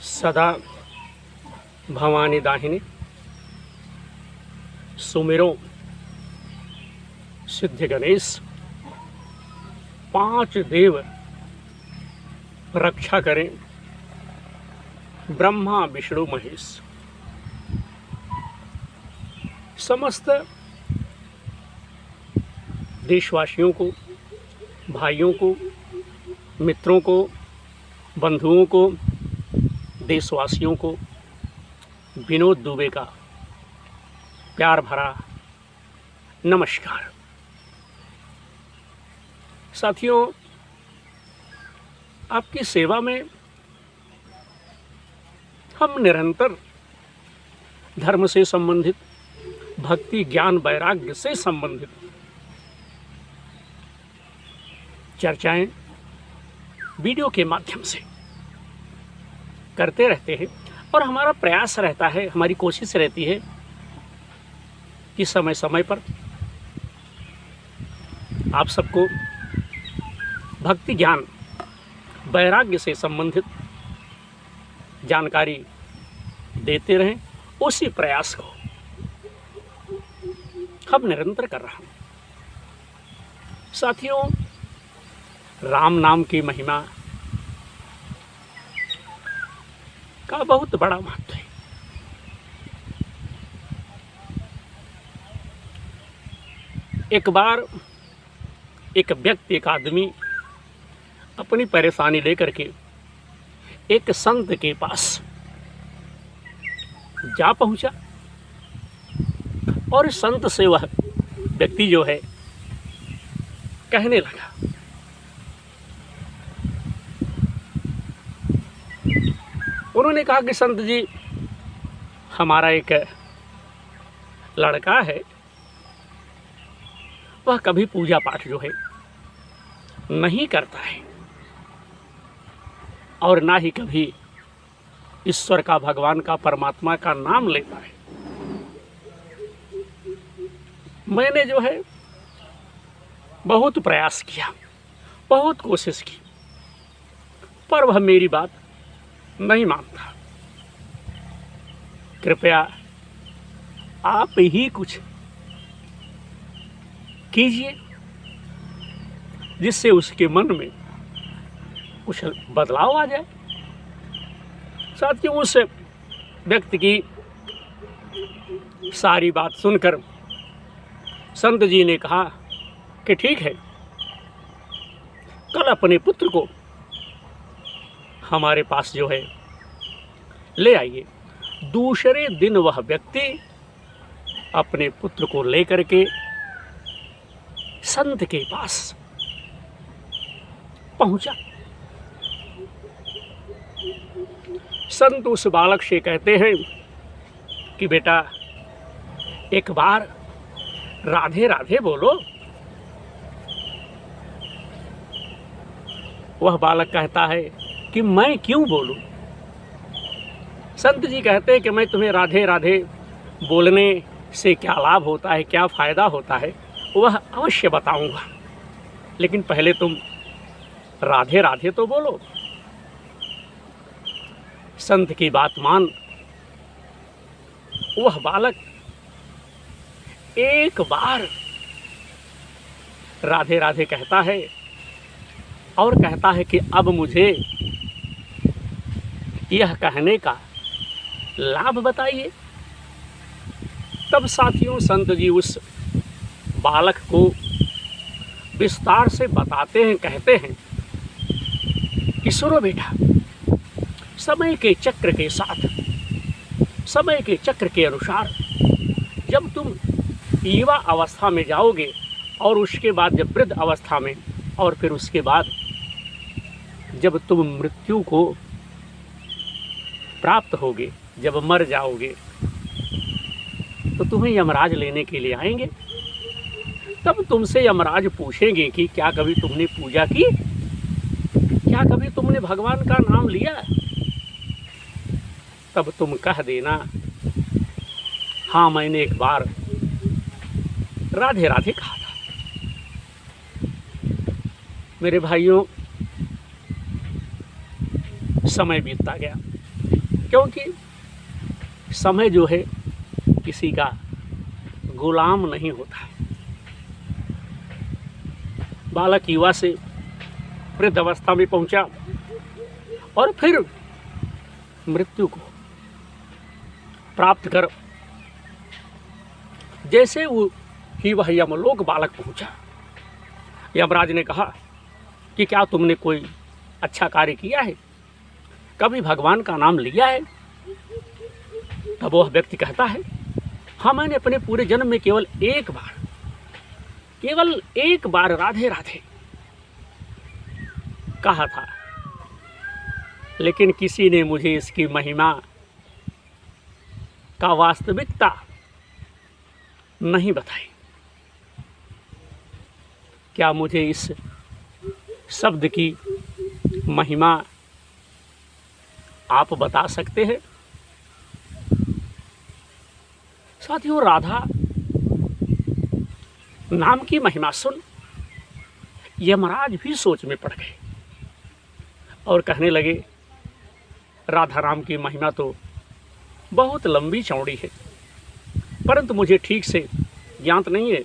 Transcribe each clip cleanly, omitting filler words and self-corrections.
सदा भवानी दाहिनी सुमिरो सिद्ध गणेश, पांच देव रक्षा करें ब्रह्मा विष्णु महेश। समस्त देशवासियों को, भाइयों को, मित्रों को, बंधुओं को, देशवासियों को विनोद दुबे का प्यार भरा नमस्कार। साथियों, आपकी सेवा में हम निरंतर धर्म से संबंधित, भक्ति, ज्ञान, वैराग्य से संबंधित चर्चाएं वीडियो के माध्यम से करते रहते हैं और हमारा प्रयास रहता है, हमारी कोशिश रहती है कि समय समय पर आप सबको भक्ति, ज्ञान, वैराग्य से संबंधित जानकारी देते रहें। उसी प्रयास को हम निरंतर कर रहे हैं। साथियों, राम नाम की महिमा का बहुत बड़ा महत्व है। एक बार एक व्यक्ति, एक आदमी अपनी परेशानी लेकर के एक संत के पास जा पहुंचा और संत से वह व्यक्ति जो है कहने लगा, उन्होंने कहा कि संत जी, हमारा एक लड़का है, वह कभी पूजा पाठ जो है नहीं करता है और ना ही कभी ईश्वर का, भगवान का, परमात्मा का नाम लेता है। मैंने जो है बहुत प्रयास किया, बहुत कोशिश की, पर वह मेरी बात नहीं मानता। कृपया आप ही कुछ कीजिए जिससे उसके मन में कुछ बदलाव आ जाए। साथियों, उस व्यक्ति की सारी बात सुनकर संत जी ने कहा कि ठीक है, कल अपने पुत्र को हमारे पास जो है ले आइए। दूसरे दिन वह व्यक्ति अपने पुत्र को लेकर के संत के पास पहुंचा। संत उस बालक से कहते हैं कि बेटा, एक बार राधे राधे बोलो। वह बालक कहता है कि मैं क्यों बोलूं? संत जी कहते हैं कि मैं तुम्हें राधे राधे बोलने से क्या लाभ होता है, क्या फ़ायदा होता है, वह अवश्य बताऊंगा, लेकिन पहले तुम राधे राधे तो बोलो। संत की बात मान वह बालक एक बार राधे राधे कहता है और कहता है कि अब मुझे यह कहने का लाभ बताइए। तब साथियों, संत जी उस बालक को विस्तार से बताते हैं, कहते हैं कि सुनो बेटा, समय के चक्र के साथ, समय के चक्र के अनुसार जब तुम युवा अवस्था में जाओगे और उसके बाद जब वृद्ध अवस्था में, और फिर उसके बाद जब तुम मृत्यु को प्राप्त होगे, जब मर जाओगे, तो तुम्हें यमराज लेने के लिए आएंगे। तब तुमसे यमराज पूछेंगे कि क्या कभी तुमने पूजा की, क्या कभी तुमने भगवान का नाम लिया? तब तुम कह देना, हाँ, मैंने एक बार राधे राधे कहा था। मेरे भाइयों, समय बीतता गया, क्योंकि समय जो है किसी का गुलाम नहीं होता है। बालक युवा से वृद्ध अवस्था में पहुंचा और फिर मृत्यु को प्राप्त कर जैसे वो ही वह यमलोक बालक पहुंचा, यमराज ने कहा कि क्या तुमने कोई अच्छा कार्य किया है, कभी भगवान का नाम लिया है? तब वह व्यक्ति कहता है, हाँ, मैंने अपने पूरे जन्म में केवल एक बार राधे राधे कहा था, लेकिन किसी ने मुझे इसकी महिमा का वास्तविकता नहीं बताई। क्या मुझे इस शब्द की महिमा आप बता सकते हैं? साथियों, राधा नाम की महिमा सुन यमराज भी सोच में पड़ गए और कहने लगे, राधा राम की महिमा तो बहुत लंबी चौड़ी है, परंतु मुझे ठीक से ज्ञात नहीं है।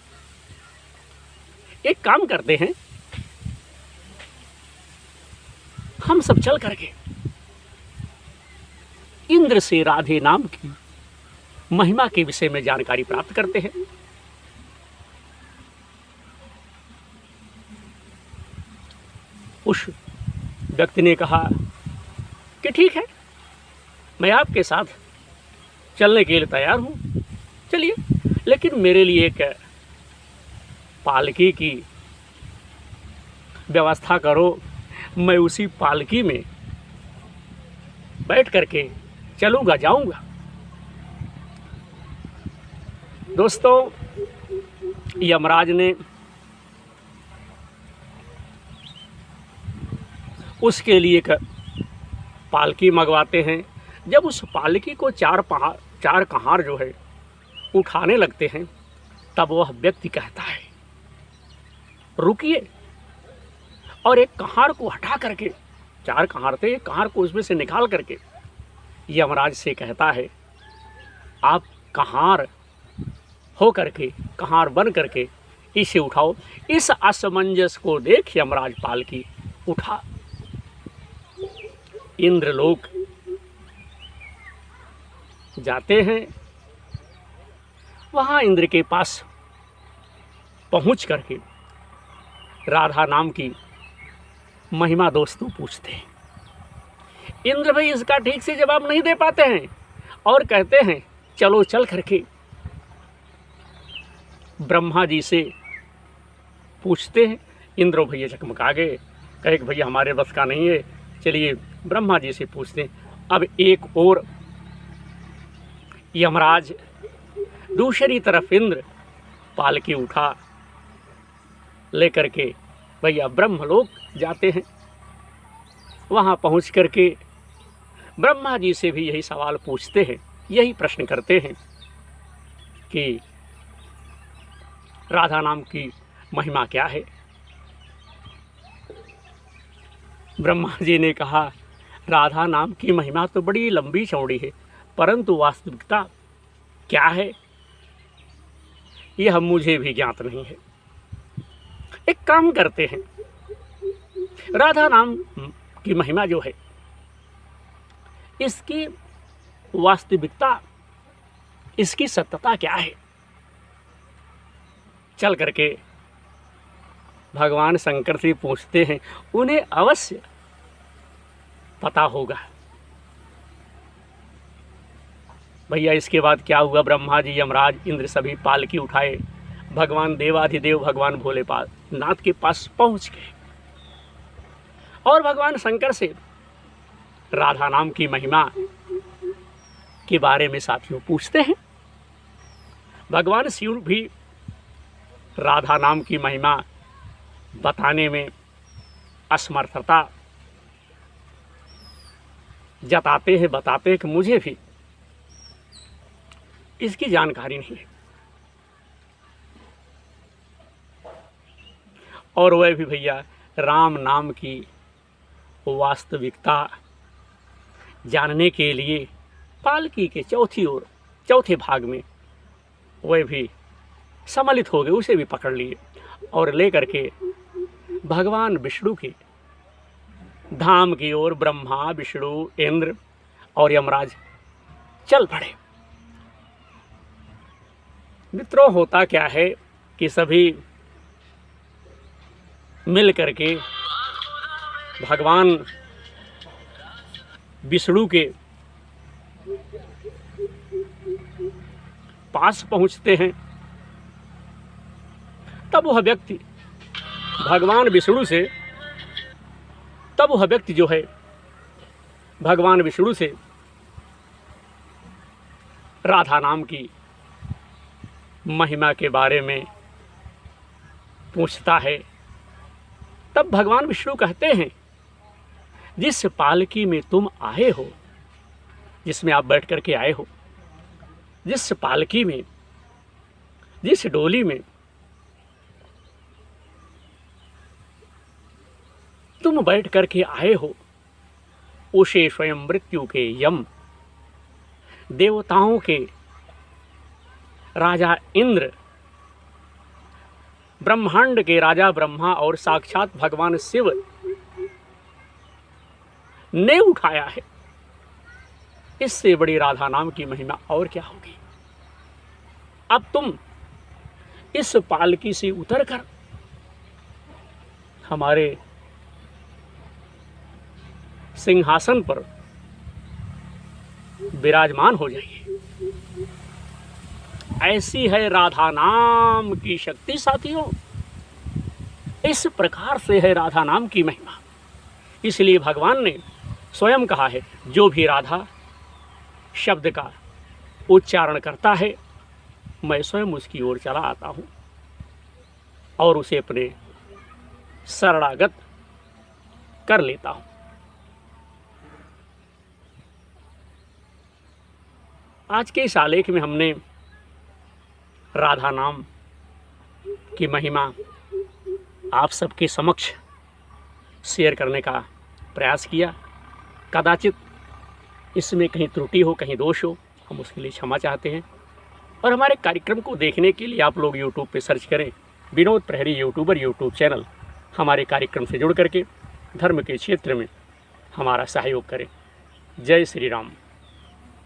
एक काम करते हैं, हम सब चल करके इंद्र से राधे नाम की महिमा के विषय में जानकारी प्राप्त करते हैं। उस व्यक्ति ने कहा कि ठीक है, मैं आपके साथ चलने के लिए तैयार हूं, चलिए, लेकिन मेरे लिए एक पालकी की व्यवस्था करो, मैं उसी पालकी में बैठ करके चलूँगा, जाऊँगा। दोस्तों, यमराज ने उसके लिए एक पालकी मंगवाते हैं। जब उस पालकी को चार कहार जो है उठाने लगते हैं, तब वह व्यक्ति कहता है, रुकिए, और एक कहार को हटा करके, 4 कहार थे, एक कहार को उसमें से निकाल करके यमराज से कहता है, आप कहार हो करके, कहार बन करके इसे उठाओ। इस असमंजस को देख यमराज पालकी उठा। इंद्रलोक जाते हैं, वहाँ इंद्र के पास पहुँच करके राधा नाम की महिमा दोस्तों पूछते हैं। इंद्र भाई इसका ठीक से जवाब नहीं दे पाते हैं और कहते हैं, चलो चल करके ब्रह्मा जी से पूछते हैं। इंद्र भैया चकमका गए, कहे कि भैया हमारे बस का नहीं है, चलिए ब्रह्मा जी से पूछते हैं। अब एक और यमराज, दूसरी तरफ इंद्र पालकी उठा लेकर के भैया ब्रह्मलोक जाते हैं। वहाँ पहुँच करके ब्रह्मा जी से भी यही सवाल पूछते हैं, यही प्रश्न करते हैं कि राधा नाम की महिमा क्या है। ब्रह्मा जी ने कहा, राधा नाम की महिमा तो बड़ी लंबी चौड़ी है, परंतु वास्तविकता क्या है यह मुझे भी ज्ञात नहीं है। एक काम करते हैं, राधा नाम की महिमा जो है इसकी वास्तविकता, इसकी सत्यता क्या है, चल करके भगवान शंकर से पूछते हैं, उन्हें अवश्य पता होगा। भैया इसके बाद क्या हुआ, ब्रह्मा जी, यमराज, इंद्र सभी पालकी उठाए भगवान देवाधिदेव भगवान भोलेनाथ के पास पहुंच गए और भगवान शंकर से राधा नाम की महिमा के बारे में साथियों पूछते हैं। भगवान शिव भी राधा नाम की महिमा बताने में असमर्थता जताते हैं, बताते हैं कि मुझे भी इसकी जानकारी नहीं है। और वह भी भैया राम नाम की वास्तविकता जानने के लिए पालकी के चौथी ओर चौथे भाग में वह भी सम्मिलित हो गए, उसे भी पकड़ लिए और लेकर के भगवान विष्णु के धाम की ओर ब्रह्मा, विष्णु, इंद्र और यमराज चल पड़े। मित्रों, होता क्या है कि सभी मिल करके भगवान विष्णु के पास पहुंचते हैं। तब वह व्यक्ति भगवान विष्णु से जो है भगवान विष्णु से राधा नाम की महिमा के बारे में पूछता है। तब भगवान विष्णु कहते हैं, जिस पालकी में तुम आए हो, जिसमें आप बैठ करके आए हो, जिस पालकी में, जिस डोली में तुम बैठ करके आए हो, उसे स्वयं मृत्यु के यम, देवताओं के राजा इंद्र, ब्रह्मांड के राजा ब्रह्मा और साक्षात भगवान शिव ने उठाया है। इससे बड़ी राधा नाम की महिमा और क्या होगी। अब तुम इस पालकी से उतरकर हमारे सिंहासन पर विराजमान हो जाइए। ऐसी है राधा नाम की शक्ति साथियों, इस प्रकार से है राधा नाम की महिमा। इसलिए भगवान ने स्वयं कहा है, जो भी राधा शब्द का उच्चारण करता है, मैं स्वयं उसकी ओर चला आता हूँ और उसे अपने शरणागत कर लेता हूँ। आज के इस आलेख में हमने राधा नाम की महिमा आप सबके समक्ष शेयर करने का प्रयास किया। कदाचित इसमें कहीं त्रुटि हो, कहीं दोष हो, हम उसके लिए क्षमा चाहते हैं। और हमारे कार्यक्रम को देखने के लिए आप लोग यूट्यूब पे सर्च करें विनोद प्रहरी यूट्यूबर यूट्यूब चैनल। हमारे कार्यक्रम से जुड़ करके धर्म के क्षेत्र में हमारा सहयोग करें। जय श्री राम।